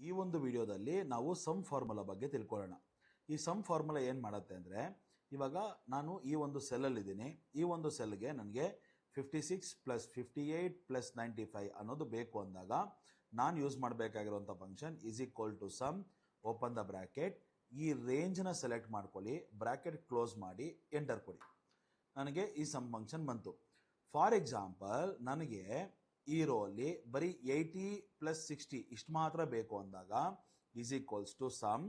ಈ ಒಂದು ವಿಡಿಯೋದಲ್ಲಿ ನಾವು ಸಮ್ ಫಾರ್ಮುಲಾ ಬಗ್ಗೆ ತಿಳ್ಕೊಳ್ಳೋಣ. ಈ ಸಮ್ ಫಾರ್ಮುಲಾ ಏನು ಮಾಡುತ್ತೆ ಅಂದರೆ, ಇವಾಗ ನಾನು ಈ ಒಂದು ಸೆಲ್ಲಲ್ಲಿದ್ದೀನಿ. ಈ ಒಂದು ಸೆಲ್ಗೆ ನನಗೆ 56 ಪ್ಲಸ್ 58 ಪ್ಲಸ್ 95 ಅನ್ನೋದು ಬೇಕು ಅಂದಾಗ ನಾನು ಯೂಸ್ ಮಾಡಬೇಕಾಗಿರುವಂಥ function is equal to sum, open the bracket, ಈ ರೇಂಜ್ನ ಸೆಲೆಕ್ಟ್ ಮಾಡ್ಕೊಳ್ಳಿ, ಬ್ರ್ಯಾಕೆಟ್ ಕ್ಲೋಸ್ ಮಾಡಿ, ಎಂಟರ್ ಕೊಡಿ. ನನಗೆ ಈ ಸಮ್ ಫಂಕ್ಷನ್ ಬಂತು. ಫಾರ್ ಎಕ್ಸಾಂಪಲ್ ನನಗೆ ಈ ರೋ ಅಲ್ಲಿ ಬರೀ 80 ಪ್ಲಸ್ 60 ಇಷ್ಟು ಮಾತ್ರ ಬೇಕು ಅಂದಾಗ is equals to sum,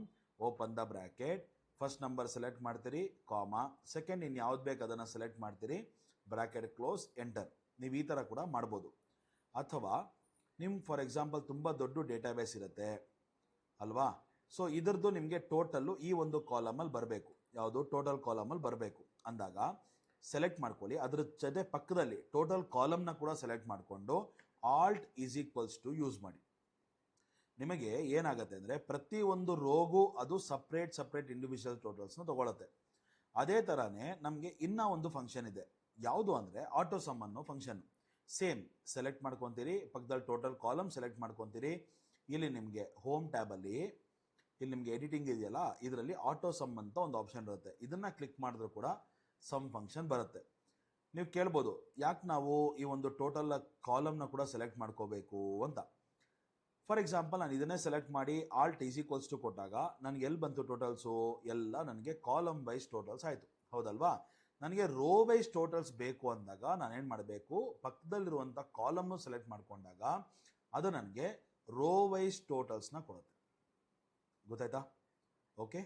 open the bracket, first number select ಮಾಡ್ತೀರಿ, ಕಾಮಾ, ಸೆಕೆಂಡ್ ಇನ್ನು ಯಾವ್ದು ಬೇಕು ಅದನ್ನು ಸೆಲೆಕ್ಟ್ ಮಾಡ್ತೀರಿ, ಬ್ರ್ಯಾಕೆಟ್ ಕ್ಲೋಸ್, ಎಂಟರ್. ನೀವು ಈ ಥರ ಕೂಡ ಮಾಡ್ಬೋದು. ಅಥವಾ ನಿಮ್ಮ ಫಾರ್ ಎಕ್ಸಾಂಪಲ್ ತುಂಬ ದೊಡ್ಡ ಡೇಟಾಬೇಸ್ ಇರುತ್ತೆ ಅಲ್ವಾ, ಸೊ ಇದರದ್ದು ನಿಮಗೆ ಟೋಟಲ್ಲು ಈ ಒಂದು ಕಾಲಮಲ್ಲಿ ಬರಬೇಕು. ಯಾವುದು ಟೋಟಲ್ ಕಾಲಮಲ್ಲಿ ಬರಬೇಕು ಅಂದಾಗ ಸೆಲೆಕ್ಟ್ ಮಾಡ್ಕೊಳ್ಳಿ. ಅದ್ರ ಜೊತೆ ಪಕ್ಕದಲ್ಲಿ ಟೋಟಲ್ ಕಾಲಮ್ನ ಕೂಡ ಸೆಲೆಕ್ಟ್ ಮಾಡಿಕೊಂಡು alt is equals to use ಮಾಡಿ. ನಿಮಗೆ ಏನಾಗುತ್ತೆ ಅಂದರೆ ಪ್ರತಿ ಒಂದು ರೋಗೂ ಅದು ಸಪ್ರೇಟ್ ಇಂಡಿವಿಜುವಲ್ ಟೋಟಲ್ಸ್ನ ತೊಗೊಳುತ್ತೆ. ಅದೇ ಥರನೇ ನಮಗೆ ಇನ್ನೂ ಒಂದು ಫಂಕ್ಷನ್ ಇದೆ. ಯಾವುದು ಅಂದರೆ ಆಟೋ ಸಮ್ ಅನ್ನೋ ಫಂಕ್ಷನ್. ಸೇಮ್ ಸೆಲೆಕ್ಟ್ ಮಾಡ್ಕೊತೀರಿ, ಪಕ್ಕದಲ್ಲಿ ಟೋಟಲ್ ಕಾಲಮ್ ಸೆಲೆಕ್ಟ್ ಮಾಡ್ಕೊತೀರಿ. ಇಲ್ಲಿ ನಿಮಗೆ ಹೋಮ್ ಟ್ಯಾಬಲ್ಲಿ ಇಲ್ಲಿ ನಿಮಗೆ ಎಡಿಟಿಂಗ್ ಇದೆಯಲ್ಲ, ಇದರಲ್ಲಿ ಆಟೋ ಸಮ್ ಅಂತ ಒಂದು ಆಪ್ಷನ್ ಇರುತ್ತೆ. ಇದನ್ನು ಕ್ಲಿಕ್ ಮಾಡಿದ್ರು ಕೂಡ ಸಮ್ ಫಂಕ್ಷನ್ ಬರುತ್ತೆ. ನೀವು ಕೇಳ್ಬೋದು, ಯಾಕೆ ನಾವು ಈ ಒಂದು ಟೋಟಲ್ ಕಾಲಮ್ನ ಕೂಡ ಸೆಲೆಕ್ಟ್ ಮಾಡ್ಕೋಬೇಕು ಅಂತ. ಫಾರ್ ಎಕ್ಸಾಂಪಲ್ ನಾನು ಇದನ್ನೇ ಸೆಲೆಕ್ಟ್ ಮಾಡಿ ಆಲ್ಟ್ ಈಸ್ ಈಕ್ವಲ್ಸ್ ಟು ಕೊಟ್ಟಾಗ ನನಗೆ ಎಲ್ಲಿ ಬಂತು ಟೋಟಲ್ಸು, ಎಲ್ಲ ನನಗೆ ಕಾಲಮ್ ವೈಸ್ ಟೋಟಲ್ಸ್ ಆಯಿತು, ಹೌದಲ್ವಾ. ನನಗೆ ರೋ ವೈಸ್ ಟೋಟಲ್ಸ್ ಬೇಕು ಅಂದಾಗ ನಾನೇನು ಮಾಡಬೇಕು, ಪಕ್ಕದಲ್ಲಿರುವಂಥ ಕಾಲಮ್ನು ಸೆಲೆಕ್ಟ್ ಮಾಡಿಕೊಂಡಾಗ ಅದು ನನಗೆ ರೋ ವೈಸ್ ಟೋಟಲ್ಸ್ನ ಕೊಡುತ್ತೆ. ಗೊತ್ತಾಯ್ತಾ? ಓಕೆ.